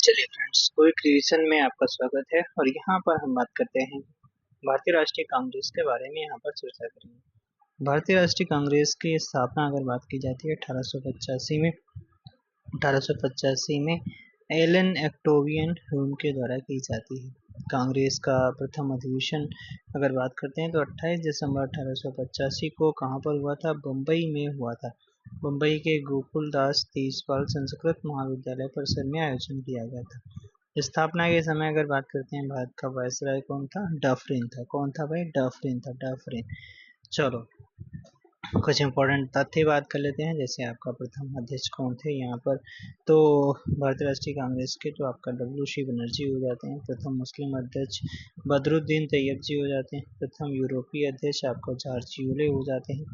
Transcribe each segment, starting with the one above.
चलिए friends, quick revision में आपका स्वागत है और यहाँ पर हम बात करते हैं भारतीय राष्ट्रीय कांग्रेस के बारे में। यहाँ पर चर्चा करेंगे। भारतीय राष्ट्रीय कांग्रेस की स्थापना अगर बात की जाती है 1885 में एलन एक्टोवियन ह्यूम के द्वारा की जाती है। कांग्रेस का प्रथम अधिवेशन अगर बात करते हैं तो 28 दिसंबर 1885 को कहाँ पर हुआ था? बम्बई में हुआ था। मुंबई के गोकुलदास तेजपाल संस्कृत महाविद्यालय परिसर में आयोजन किया गया था। स्थापना के समय अगर बात करते हैं, भारत का वायसराय कौन था? डफरिन था। कौन था भाई? डफरिन था। डफरिन। चलो कुछ इंपॉर्टेंट तथ्य बात कर लेते हैं। जैसे आपका प्रथम अध्यक्ष कौन थे यहाँ पर? तो भारतीय राष्ट्रीय कांग्रेस के तो आपका WC बनर्जी हो जाते हैं। प्रथम मुस्लिम अध्यक्ष बदरुद्दीन तैयब जी हो जाते हैं। प्रथम यूरोपीय अध्यक्ष आपका जॉर्ज यूले हो जाते हैं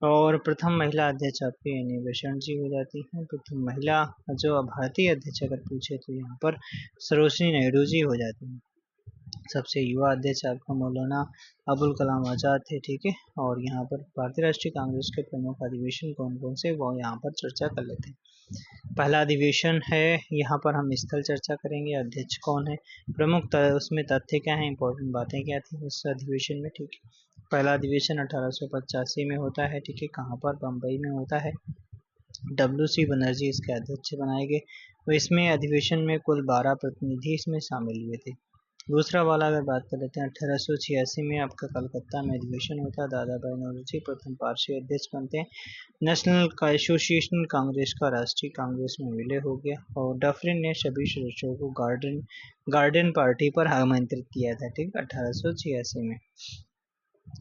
और प्रथम महिला अध्यक्ष आपके एनी बेसेंट जी हो जाती हैं। प्रथम महिला जो भारतीय अध्यक्ष अगर पूछे तो यहाँ पर सरोजिनी नायडू जी हो जाती हैं। सबसे युवा अध्यक्ष आपका मौलाना अबुल कलाम आजाद थे। ठीक है, और यहाँ पर भारतीय राष्ट्रीय कांग्रेस के प्रमुख अधिवेशन कौन कौन से वो यहाँ पर चर्चा कर लेते हैं। पहला अधिवेशन है, यहाँ पर हम स्थल चर्चा करेंगे। अध्यक्ष कौन है, प्रमुख उसमें तथ्य क्या है, इंपॉर्टेंट बातें क्या थी उस अधिवेशन में। ठीक है, पहला अधिवेशन 1885 में होता है। ठीक है, कहाँ पर? बम्बई में होता है। WC बनर्जी इसके अध्यक्ष बनाए गए। तो इसमें अधिवेशन में कुल 12 प्रतिनिधि इसमें शामिल हुए थे। दूसरा वाला अगर बात कर लेते हैं, 1886 में आपका कलकत्ता में अधिवेशन होता है। दादा भाई नौरोजी प्रथम पार्षद अध्यक्ष बनते हैं। नेशनल का एसोसिएशन कांग्रेस का राष्ट्रीय कांग्रेस में विलय हो गया और डफरिन ने सभी सदस्यों को गार्डन पार्टी पर आमंत्रित किया था। ठीक, 1886 में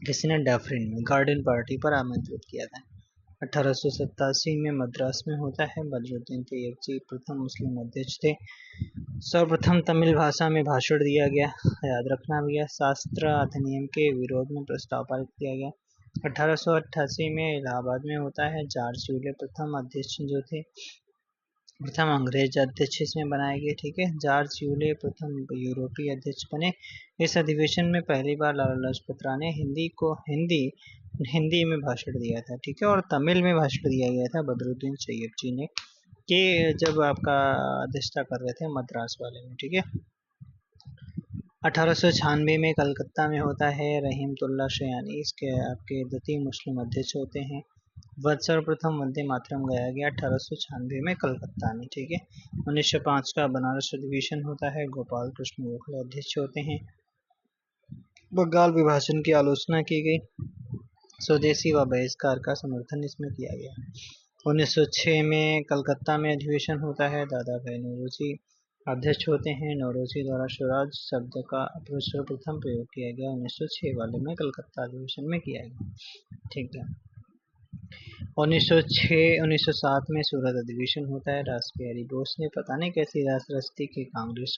किसी ने डफरिन में गार्डन पार्टी पर आमंत्रित किया था। 1887 में मद्रास में होता है। बदरुद्दीन तैयब जी प्रथम मुस्लिम अध्यक्ष थे। सर्वप्रथम तमिल भाषा में भाषण दिया गया, याद रखना भैया। शास्त्र अधिनियम के विरोध में प्रस्ताव पारित किया गया। 1888 में इलाहाबाद में होता है। जॉर्ज यूले प्रथम अध्यक्ष जो थे, प्रथम अंग्रेज अध्यक्ष इसमें बनाए गए। ठीक है, जॉर्ज यूले प्रथम यूरोपीय अध्यक्ष बने। इस अधिवेशन में पहली बार लाला लाजपत राय ने हिंदी में भाषण दिया था। ठीक है, और तमिल में भाषण दिया गया था बदरुद्दीन तैयब जी ने, कि जब आपका अध्यक्षता कर रहे थे मद्रास वाले में। ठीक है, 1896 में कलकत्ता में होता है। रहीमतुल्ला शयानी इसके आपके द्वितीय मुस्लिम अध्यक्ष होते हैं। सर्वप्रथम वंदे मातरम गाया गया 1896 में कलकत्ता में। ठीक है, 1905 का बनारस अधिवेशन होता है। गोपाल कृष्ण गोखले अध्यक्ष होते हैं। बंगाल विभाजन की आलोचना की गई। स्वदेशी व बहिष्कार का समर्थन इसमें किया गया। 1906 में कलकत्ता में अधिवेशन होता है। दादा भाई नौरोजी अध्यक्ष होते हैं। नौरोजी द्वारा स्वराज शब्द का सर्वप्रथम प्रयोग किया गया 1906 वाले में कलकत्ता अधिवेशन में किया गया। ठीक है, 1907 में सूरत अधिवेशन होता है। रासबिहारी बोस ने पता नहीं कैसी रास रस्ती की कांग्रेस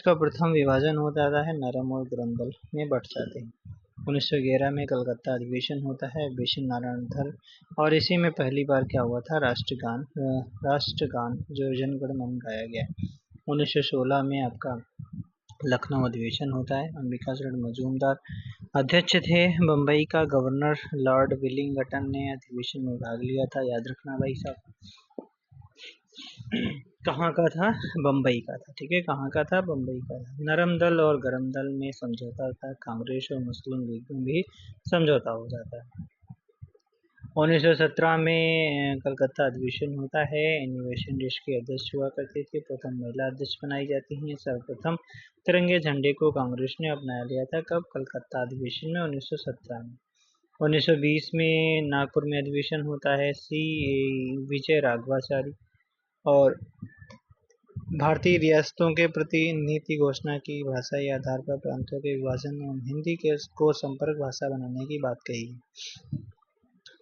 का प्रथम विभाजन हो जाता है। नरम और गरम दल में बढ़ जाते हैं। 1911 में कलकत्ता अधिवेशन होता है। बेशन नारायण धर, और इसी में पहली बार क्या हुआ था? राष्ट्रगान जो जनगण मन गाया गया। 1916 में आपका लखनऊ अधिवेशन होता है। अंबिका चरण मजूमदार अध्यक्ष थे। बम्बई का गवर्नर लॉर्ड विलिंगटन ने अधिवेशन में भाग लिया था, याद रखना भाई साहब। कहाँ का था? बम्बई का था। ठीक है, कहाँ का था? बम्बई का था। नरम दल और गरम दल में समझौता था। कांग्रेस और मुस्लिम लीग में भी समझौता हो जाता है। 1917 में कलकत्ता अधिवेशन होता है। इनोवेशन देश के अध्यक्ष हुआ करते थे। प्रथम महिला अध्यक्ष बनाई जाती हैं। सर्वप्रथम तिरंगे झंडे को कांग्रेस ने अपना लिया था। कब? कलकत्ता अधिवेशन में 1917 में। 1920 में नागपुर में अधिवेशन होता है। सी विजय राघवाचारी और भारतीय रियासतों के प्रति नीति घोषणा की। भाषाई आधार पर प्रांतों के विभाजन एवं हिंदी को संपर्क भाषा बनाने की बात कही है।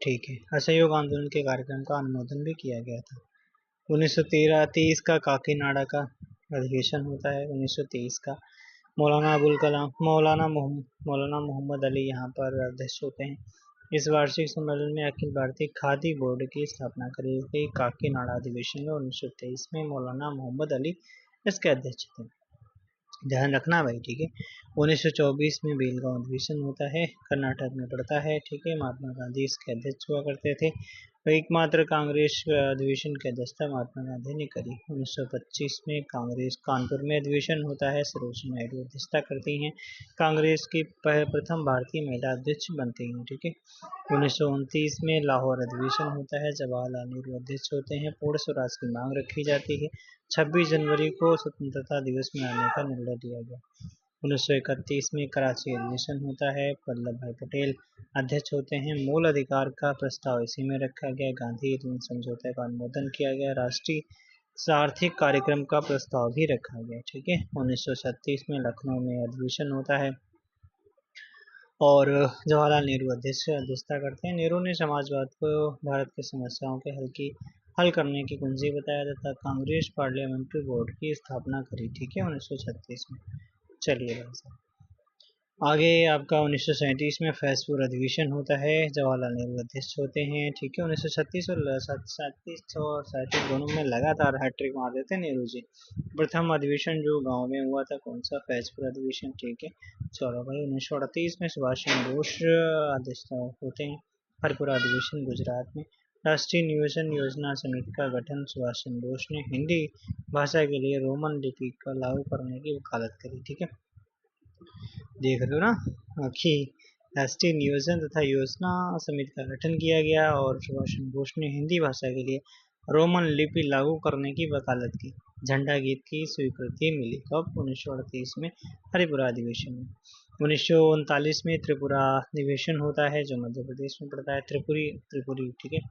ठीक है, असहयोग आंदोलन के कार्यक्रम का अनुमोदन भी किया गया था। 1930 का काकीनाडा का अधिवेशन होता है। 1923 का मौलाना अबुल कलाम मौलाना मोहम्मद अली यहाँ पर अध्यक्ष होते हैं। इस वार्षिक सम्मेलन में अखिल भारतीय खादी बोर्ड की स्थापना करी गई। काकीनाडा अधिवेशन में 1923 में मौलाना मोहम्मद अली इसके अध्यक्ष थे, ध्यान रखना भाई। ठीक है, 1924 में बेलगांव अधिवेशन होता है। कर्नाटक में पड़ता है। ठीक है, महात्मा गांधी इसके अध्यक्ष हुआ करते थे। एकमात्र कांग्रेस अधिवेशन की अध्यक्षता महात्मा गांधी ने करी। 1925 में कांग्रेस कानपुर में अधिवेशन होता है, सरोजिनी नायडू अध्यक्षता करती हैं। कांग्रेस की प्रथम भारतीय महिला अध्यक्ष बनती हैं। ठीक है। 1929 में लाहौर अधिवेशन होता है, जवाहरलाल नेहरू अध्यक्ष होते हैं। पूर्ण स्वराज की मांग रखी जाती है। 26 जनवरी को स्वतंत्रता दिवस मनाने का निर्णय लिया गया। 1931 में कराची अधिवेशन होता है, वल्लभ भाई पटेल अध्यक्ष होते हैं। मूल अधिकार का प्रस्ताव इसी में रखा गया। गांधी ऋण समझौते का अनुमोदन किया गया। राष्ट्रीय आर्थिक कार्यक्रम का प्रस्ताव भी रखा गया। ठीक है। 1936 में लखनऊ में अधिवेशन होता है और जवाहरलाल नेहरू अध्यक्षता करते हैं। नेहरू ने समाजवाद को भारत की समस्याओं के हल करने की कुंजी बताया तथा कांग्रेस पार्लियामेंट्री बोर्ड की स्थापना करी। ठीक है। 1936 में। चलिए भाई साहब, आगे आपका 1937 में फैसपुर अधिवेशन होता है, जवाहरलाल नेहरू अध्यक्ष होते हैं। ठीक है। 1936 और 37 दोनों में लगातार हैट्रिक मार देते हैं नेहरू जी। प्रथम अधिवेशन जो गांव में हुआ था, कौन सा? फैसपुर अधिवेशन। ठीक है। चलो भाई, 1938 में सुभाष चंद्र बोस अध्यक्ष होते हैं। हरपुरा अधिवेशन गुजरात में। राष्ट्रीय नियोजन योजना समिति का गठन सुभाष चंद्र बोस ने हिंदी भाषा के लिए रोमन लिपि का लागू करने की वकालत करी। ठीक है। देख रहे हो ना कि राष्ट्रीय नियोजन तथा योजना समिति का गठन किया गया और सुभाष चंद्र बोस ने हिंदी भाषा के लिए रोमन लिपि लागू करने की वकालत की। झंडा गीत की स्वीकृति मिली। कब? 1938 में हरिपुरा अधिवेशन में। 1939 में त्रिपुरा अधिवेशन होता है, जो मध्य प्रदेश में पड़ता है। त्रिपुरी। ठीक है।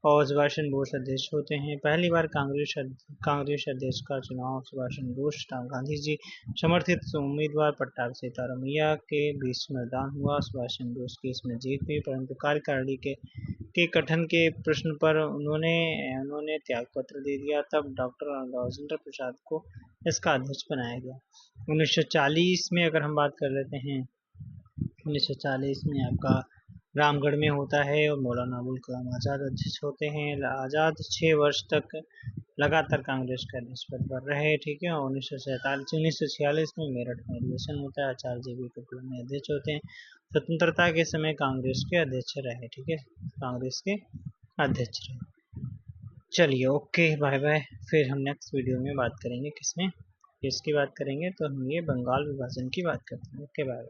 और सुभाष चंद्र बोस अध्यक्ष होते हैं। पहली बार कांग्रेस अध्यक्ष का चुनाव सुभाष चंद्र बोस गांधी जी समर्थित उम्मीदवार पट्टाभ सीतारामैया के बीच मैदान हुआ। सुभाष चंद्र बोस की इसमें जीत हुई, परंतु कार्यकारिणी के गठन के प्रश्न पर उन्होंने त्यागपत्र दे दिया। तब डॉक्टर राजेंद्र प्रसाद को इसका अध्यक्ष बनाया गया। 1940 में अगर हम बात कर लेते हैं, 1940 में आपका रामगढ़ में होता है और मौलाना अबुल कलाम आज़ाद अध्यक्ष होते हैं। आज़ाद 6 वर्ष तक लगातार कांग्रेस का अध्यक्ष पद पर रहे। ठीक है। 1946 में मेरठ में अधिवेशन होता है, आचार्य JB टोपला में अध्यक्ष होते हैं। स्वतंत्रता के समय कांग्रेस के अध्यक्ष रहे। ठीक है। कांग्रेस के अध्यक्ष रहे। चलिए, ओके, बाय बाय। फिर हम नेक्स्ट वीडियो में बात करेंगे किसकी बात करेंगे, तो हम ये बंगाल विभाजन की बात करते हैं। Okay, bye.